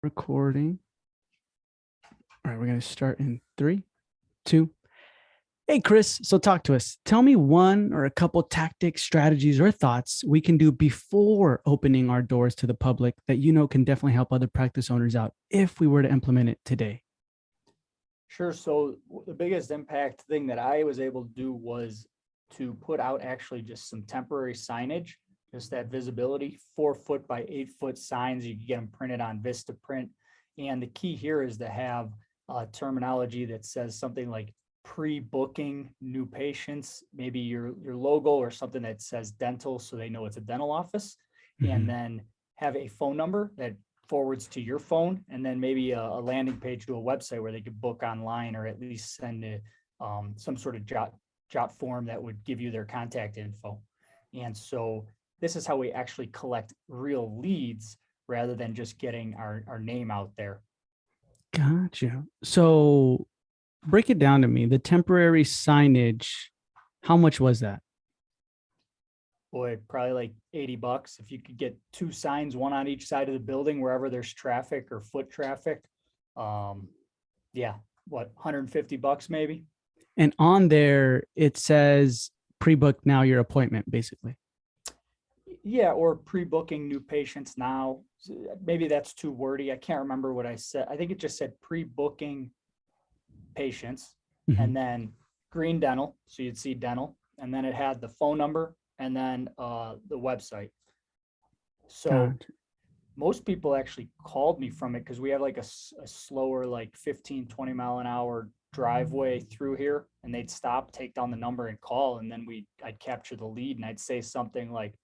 recording. All right, we're going to start in 3, 2. Hey, Chris. So talk to us. Tell me one or a couple tactics, strategies, or thoughts we can do before opening our doors to the public that can definitely help other practice owners out if we were to implement it today. Sure. So the biggest impact thing that I was able to do was to put out actually just some temporary signage, just that visibility, 4-foot by 8-foot signs. You can get them printed on Vistaprint. And the key here is to have terminology that says something like pre-booking new patients, maybe your logo or something that says dental so they know it's a dental office, and then have a phone number that forwards to your phone, and then maybe a landing page to a website where they could book online or at least send some sort of jot form that would give you their contact info. And so this is how we actually collect real leads rather than just getting our name out there. Gotcha. So break it down to me. The temporary signage, how much was that? Boy, probably like $80 if you could get 2 signs, one on each side of the building, wherever there's traffic or foot traffic. Yeah, what, $150 maybe? And on there, it says pre-book now your appointment, basically. Yeah, or pre-booking new patients now. Maybe that's too wordy. I can't remember what I said. I think it just said pre-booking patients, and then green dental. So you'd see dental, and then it had the phone number and then the website. So Gotcha. most people actually called me from it because we have like a slower, like 15-20 mile an hour driveway through here, and they'd stop, take down the number and call. And then I'd capture the lead, and I'd say something like,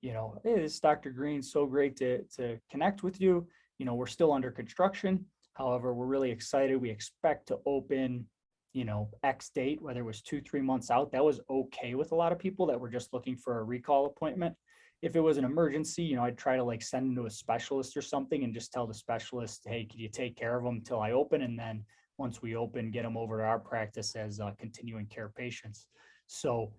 hey, this is Dr. Green. So great to connect with you. We're still under construction. However, we're really excited. We expect to open, X date, whether it was 2-3 months out. That was okay with a lot of people that were just looking for a recall appointment. If it was an emergency, I'd try to send them to a specialist or something and just tell the specialist, hey, could you take care of them until I open? And then once we open, get them over to our practice as continuing care patients. So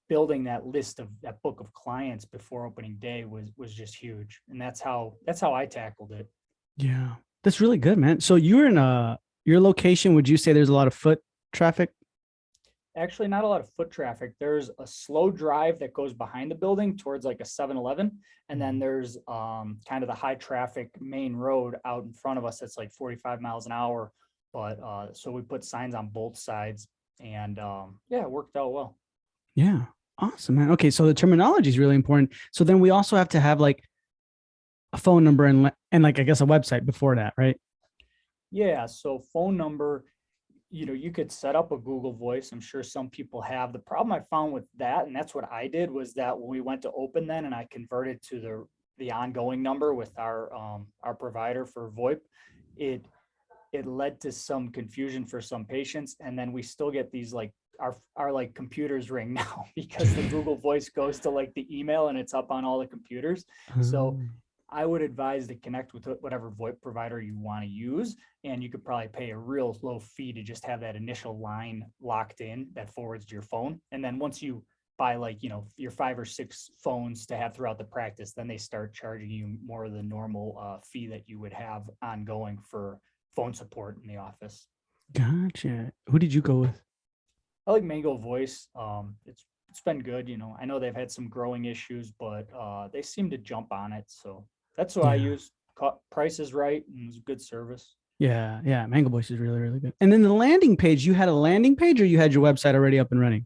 building that list of that book of clients before opening day was just huge. And that's how I tackled it. Yeah, that's really good, man. So you're in your location, would you say there's a lot of foot traffic? Actually, not a lot of foot traffic. There's a slow drive that goes behind the building towards like a 7-Eleven. And then there's kind of the high traffic main road out in front of us that's like 45 miles an hour. But so we put signs on both sides, and yeah, it worked out well. Yeah. Awesome, man. Okay. So the terminology is really important. So then we also have to have like a phone number and like, I guess a website before that, right? Yeah. So phone number, you could set up a Google Voice. I'm sure some people have. The problem I found with that, and that's what I did, was that when we went to open then and I converted to the ongoing number with our provider for VoIP, it led to some confusion for some patients. And then we still get these like our like computers ring now because the Google Voice goes to like the email and it's up on all the computers. So I would advise to connect with whatever VoIP provider you want to use. And you could probably pay a real low fee to just have that initial line locked in that forwards to your phone. And then once you buy your 5 or 6 phones to have throughout the practice, then they start charging you more of the normal fee that you would have ongoing for phone support in the office. Gotcha. Who did you go with? I like Mango Voice. It's been good. I know they've had some growing issues, but they seem to jump on it. So that's what I use. Price is right, and it's good service. Yeah. Yeah. Mango Voice is really, really good. And then the landing page, you had a landing page or you had your website already up and running?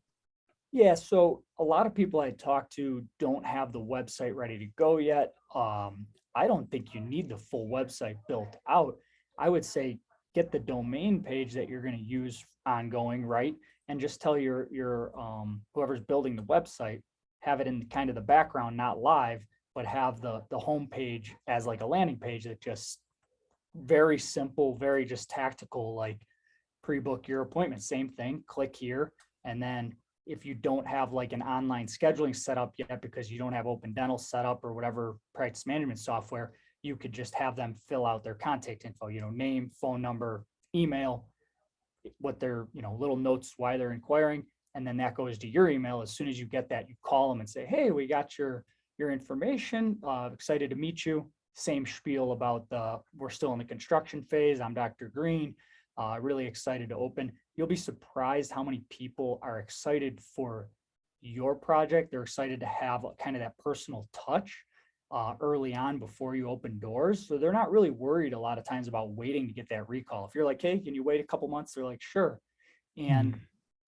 Yeah. So a lot of people I talk to don't have the website ready to go yet. I don't think you need the full website built out. I would say get the domain page that you're going to use ongoing, right? And just tell your whoever's building the website, have it in kind of the background, not live, but have the home page as like a landing page that just very simple, very just tactical, like pre-book your appointment, same thing, click here. And then if you don't have like an online scheduling set up yet because you don't have Open Dental set up or whatever practice management software, you could just have them fill out their contact info, name, phone number, email, what their, little notes, why they're inquiring. And then that goes to your email. As soon as you get that, you call them and say, hey, we got your information. Excited to meet you. same spiel about we're still in the construction phase. I'm Dr. Green, really excited to open. You'll be surprised how many people are excited for your project. They're excited to have kind of that personal touch early on before you open doors. So they're not really worried a lot of times about waiting to get that recall. If you're like, hey, can you wait a couple months? They're like, sure. And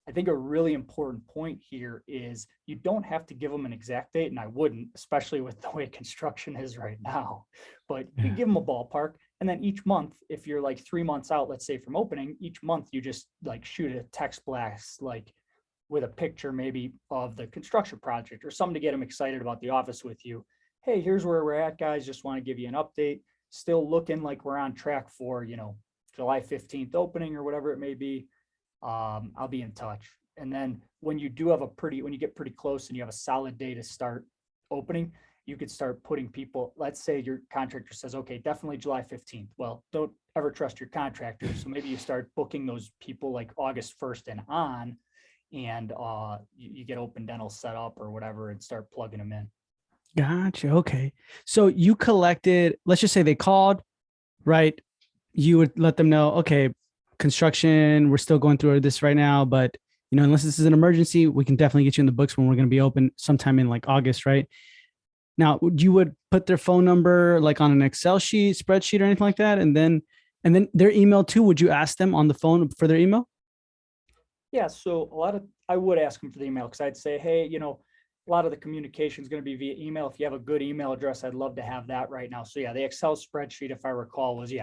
I think a really important point here is you don't have to give them an exact date, and I wouldn't, especially with the way construction is right now. But you Yeah. give them a ballpark, and then each month, if you're like 3 months out, let's say from opening, each month you just like shoot a text blast, like with a picture maybe of the construction project or something to get them excited about the office with you. Hey, here's where we're at, guys. Just want to give you an update. Still looking like we're on track for, July 15th opening or whatever it may be. I'll be in touch. And then when you get pretty close and you have a solid day to start opening, you could start putting people, let's say your contractor says, okay, definitely July 15th. Well, don't ever trust your contractor. So maybe you start booking those people like August 1st and on, and you get open dental set up or whatever and start plugging them in. Gotcha. Okay. So you collected, let's just say they called, right? You would let them know, okay, construction, we're still going through this right now, but unless this is an emergency, we can definitely get you in the books when we're going to be open sometime in like August, right? Now, you would put their phone number like on an Excel sheet, spreadsheet, or anything like that, and then their email too. Would you ask them on the phone for their email? Yeah, so I would ask them for the email because I'd say, hey, a lot of the communication is going to be via email. If you have a good email address, I'd love to have that right now. So yeah, the Excel spreadsheet, if I recall, was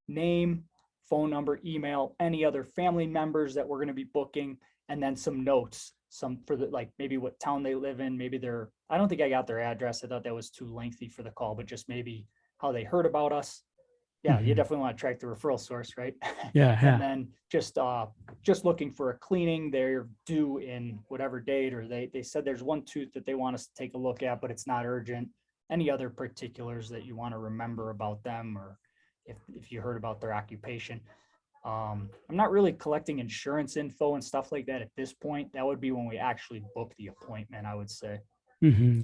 name, phone number, email, any other family members that we're going to be booking, and then some notes, some for the like maybe what town they live in, maybe I don't think I got their address. I thought that was too lengthy for the call, but just maybe how they heard about us. Yeah, you Mhm. definitely want to track the referral source, right? Yeah, And yeah. then just looking for a cleaning. They're due in whatever date, or they said there's one tooth that they want us to take a look at, but it's not urgent. Any other particulars that you want to remember about them, or if you heard about their occupation. I'm not really collecting insurance info and stuff like that at this point. That would be when we actually book the appointment, I would say.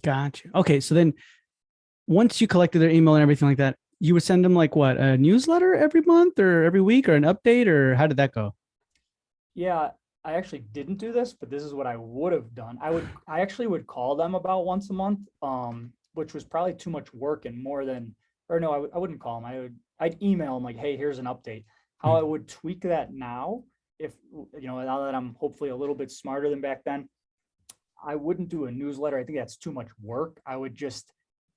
Gotcha. Okay, so then once you collected their email and everything like that, you would send them like what, a newsletter every month or every week or an update, or how did that go? Yeah, I actually didn't do this, but this is what I would have done. I actually would call them about once a month, which was probably too much work and more than, or no, I wouldn't call them. I'd email them like, hey, here's an update. How I Mm. would tweak that now, if, now that I'm hopefully a little bit smarter than back then, I wouldn't do a newsletter. I think that's too much work. I would just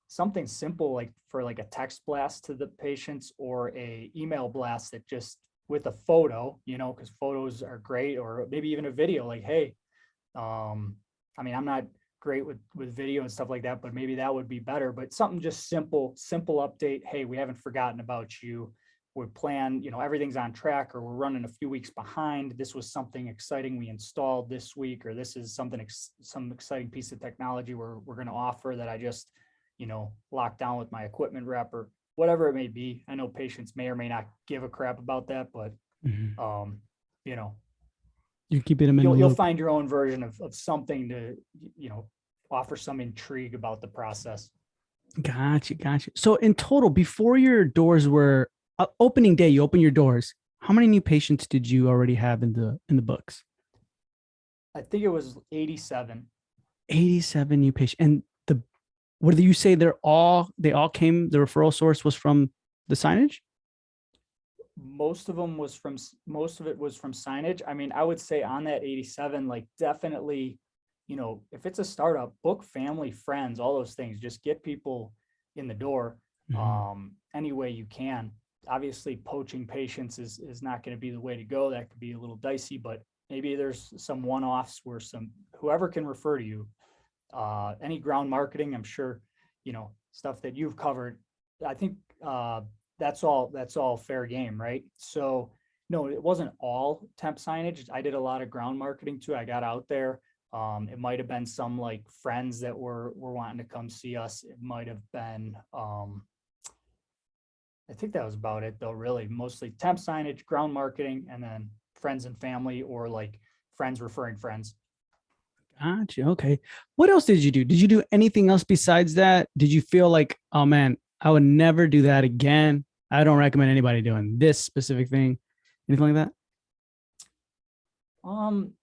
something simple like for like a text blast to the patients or a email blast that just with a photo, because photos are great, or maybe even a video like, hey, I mean, I'm not great with video and stuff like that, but maybe that would be better. But something just simple update. Hey, we haven't forgotten about you. We plan, everything's on track, or we're running a few weeks behind. This was something exciting we installed this week, or this is some exciting piece of technology we're going to offer that I just, locked down with my equipment rep or whatever it may be. I know patients may or may not give a crap about that, but Mhm. um, you know, You're keeping them in the you'll loop. find your own version of something to, offer some intrigue about the process. Gotcha, gotcha. So in total, before your doors were opening day, you open your doors. How many new patients did you already have in the books? I think it was 87. 87 new patients. And what did you say? They all came, the referral source was from the signage? Most of it was from Signage. I mean, I would say on that 87, like definitely, if it's a startup, book family, friends, all those things, just get people in the door Mhm. any way you can. Obviously, poaching patients is not going to be the way to go. That could be a little dicey, but maybe there's some one-offs where whoever can refer to you, any ground marketing, I'm sure, stuff that you've covered. I think that's all fair game, right? So no, it wasn't all temp signage. I did a lot of ground marketing too. I got out there. It might have been some like friends that were wanting to come see us. It might have been I think that was about it though, really. Mostly temp signage, ground marketing, and then friends and family, or like friends referring friends. Gotcha. Okay. What else did you do? Did you do anything else besides that? Did you feel like, oh man, I would never do that again. I don't recommend anybody doing this specific thing. Anything like that? Um,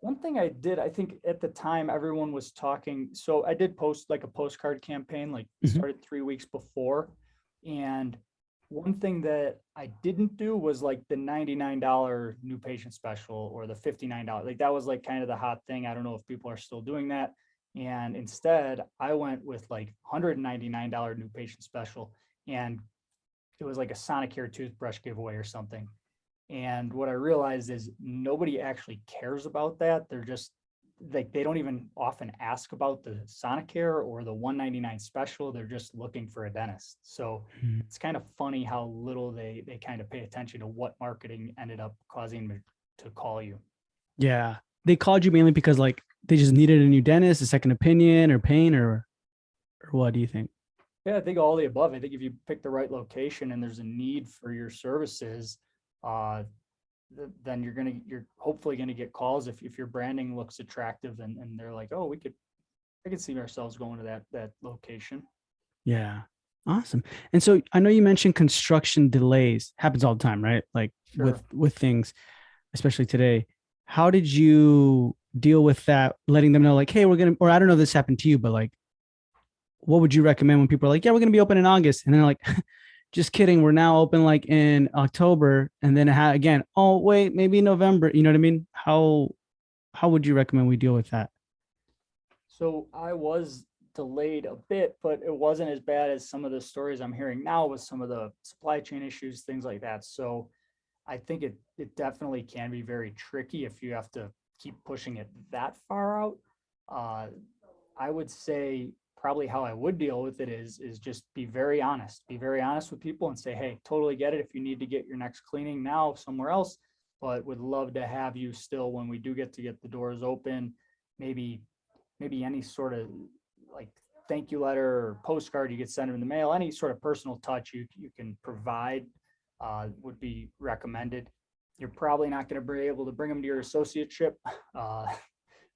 One thing I did, I think at the time everyone was talking. So I did post like a postcard campaign, like Mhm. started 3 weeks before. And one thing that I didn't do was like the $99 new patient special or the $59. Like that was like kind of the hot thing. I don't know if people are still doing that. And instead, I went with like $199 new patient special. And it was like a Sonicare toothbrush giveaway or something. And what I realized is nobody actually cares about that. They're just like, they don't even often ask about the Sonicare or the 199 special. They're just looking for a dentist. So Mhm. it's kind of funny how little they kind of pay attention to what marketing ended up causing them to call you. Yeah. They called you mainly because like they just needed a new dentist, a second opinion or pain or what do you think? Yeah, I think all the above. I think if you pick the right location and there's a need for your services, uh, then you're hopefully gonna get calls if your branding looks attractive and they're like, oh, I could see ourselves going to that location. Yeah. Awesome. And so I know you mentioned construction delays happens all the time, right? Like Sure. with things, especially today. How did you deal with that? Letting them know like, hey, we're gonna, or I don't know if this happened to you, but like, what would you recommend when people are like, yeah, we're gonna be open in August, and they're like, just kidding, we're now open like in October, and then again, oh wait, maybe November. You know what I mean? How would you recommend we deal with that? So I was delayed a bit, but it wasn't as bad as some of the stories I'm hearing now with some of the supply chain issues, things like that. So I think it definitely can be very tricky if you have to keep pushing it that far out. Uh, I would say probably how I would deal with it is just be very honest. Be very honest with people and say, hey, totally get it if you need to get your next cleaning now somewhere else, but would love to have you still when we do get the doors open. Maybe any sort of like thank you letter or postcard you get sent in the mail, any sort of personal touch you can provide would be recommended. You're probably not going to be able to bring them to your associateship. Uh,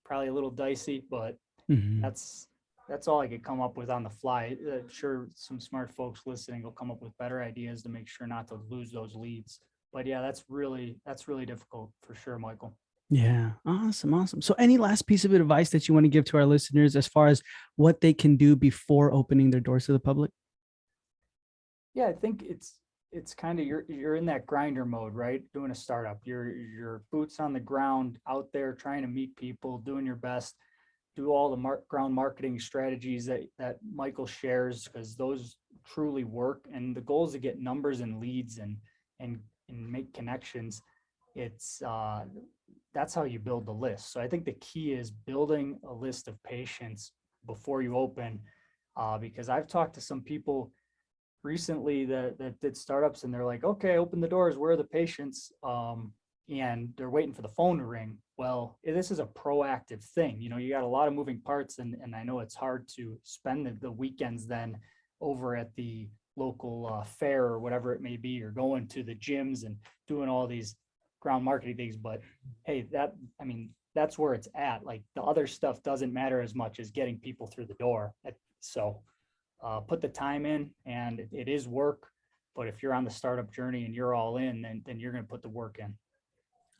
Probably a little dicey, but Mhm. that's that's all I could come up with on the fly. Sure, some smart folks listening will come up with better ideas to make sure not to lose those leads. But yeah, that's really difficult for sure, Michael. Yeah, awesome, awesome. So, any last piece of advice that you want to give to our listeners as far as what they can do before opening their doors to the public? Yeah, I think it's kind of you're in that grinder mode, right? Doing a startup. Your boots on the ground out there trying to meet people, doing your best, do all the ground marketing strategies that Michael shares because those truly work. And the goal is to get numbers and leads and and make connections. It's That's how you build the list. So I think the key is building a list of patients before you open, because I've talked to some people recently that did startups and they're like, okay, open the doors. Where are the patients? And they're waiting for the phone to ring. Well, this is a proactive thing. You know, you got a lot of moving parts, and I know it's hard to spend the weekends then over at the local fair or whatever it may be, or going to the gyms and doing all these ground marketing things. But hey, I mean, that's where it's at. Like the other stuff doesn't matter as much as getting people through the door. So put the time in, and it is work. But if you're on the startup journey and you're all in, then you're going to put the work in.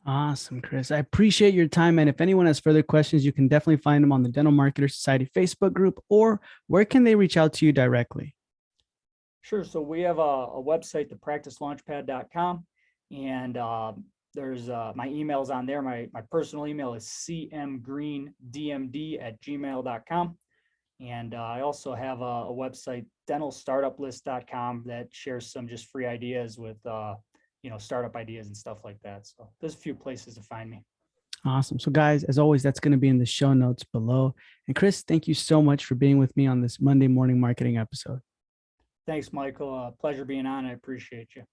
Awesome, Chris. I appreciate your time. And if anyone has further questions, you can definitely find them on the Dental Marketer Society Facebook group, or where can they reach out to you directly? Sure. So we have a website, thepracticelaunchpad.com, and there's my email's on there. My personal email is cmgreendmd@gmail.com. And I also have a website, dentalstartuplist.com, that shares some just free ideas with, startup ideas and stuff like that. So there's a few places to find me. Awesome. So, guys, as always, that's going to be in the show notes below. And Chris, thank you so much for being with me on this Monday morning marketing episode. Thanks, Michael. Pleasure being on. I appreciate you.